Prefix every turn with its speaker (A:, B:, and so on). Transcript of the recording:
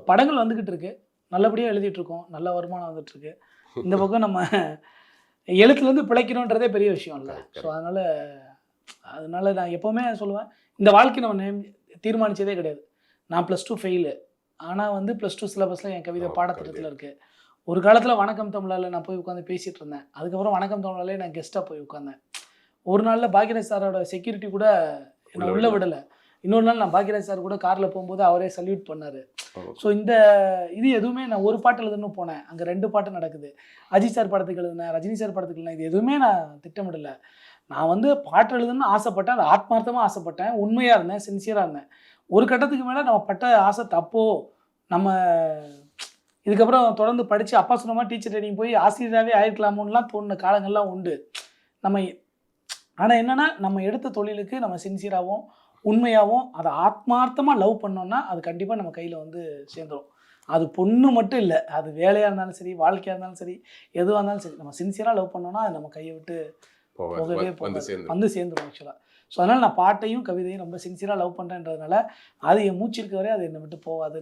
A: படங்கள் வந்துக்கிட்டு இருக்கு, நல்லபடியாக எழுதிட்டு இருக்கோம், நல்ல வருமானம் வந்துட்டு இருக்கு. இந்த பக்கம் நம்ம எழுத்துலேருந்து பிழைக்கணுன்றதே பெரிய விஷயம் இல்லை. ஸோ அதனால நான் எப்போவுமே சொல்லுவேன், இந்த வாழ்க்கை நம்ம தீர்மானித்ததே கிடையாது. நான் +2 ஃபெயிலு. ஆனால் வந்து +2 சிலபஸில் என் கவிதை பாடத்திட்டத்தில் இருக்குது. ஒரு காலத்தில் வணக்கம் தமிழால் நான் போய் உட்காந்து பேசிகிட்டு இருந்தேன். அதுக்கப்புறம் வணக்கம் தமிழாலே நான் கெஸ்ட்டாக போய் உட்காந்தேன். ஒரு நாளில் பாக்யராஜ் சாரோட செக்யூரிட்டி கூட என்னை உள்ளே விடலை. இன்னொரு நாள் நான் பாக்யராஜ் சார் கூட காரில் போகும்போது அவரே சல்யூட் பண்ணார். ஸோ இது எதுவுமே நான் ஒரு பாட்டு எழுதுன்னு போனேன், அங்கே 2 பாட்டு நடக்குது. அஜித் சார் படத்துக்கு எழுதுனேன், ரஜினி சார் படத்துக்கு எழுதுனேன். இது எதுவுமே நான் திட்டமிடலை. நான் வந்து பாட்டு எழுதுன்னு ஆசைப்பட்டேன், அது ஆத்மார்த்தமாக ஆசைப்பட்டேன், உண்மையாக இருந்தேன், சின்சியராக இருந்தேன். ஒரு கட்டத்துக்கு மேலே நம்ம பட்ட ஆசை தப்போ, நம்ம இதுக்கப்புறம் தொடர்ந்து படித்து அப்பா சொன்ன மாதிரி டீச்சர் ட்ரைனிங் போய் ஆசிரியராகவே ஆயிருக்கலாமோன்னுலாம் தோணுன காலங்கள்லாம் உண்டு. ஆனால் என்னென்னா, நம்ம எடுத்த தொழிலுக்கு நம்ம சின்சியராகவும் உண்மையாகவும் அதை ஆத்மார்த்தமாக லவ் பண்ணோன்னா அது கண்டிப்பாக நம்ம கையில் வந்து சேர்ந்துடும். அது பொண்ணு மட்டும் இல்லை, அது வேலையாக இருந்தாலும் சரி, வாழ்க்கையாக இருந்தாலும் சரி, எதுவாக இருந்தாலும் சரி, நம்ம சின்சியராக லவ் பண்ணோன்னா அது நம்ம கையை விட்டு போகவே வந்து சேர்ந்துடும் ஆக்சுவலாக. ஸோ அதனால் நான் பாட்டையும் கவிதையும் ரொம்ப சின்சியராக லவ் பண்ணுறேன்றதுனால அது என் மூச்சு இருக்க வரை அது என்னை விட்டு போகாது.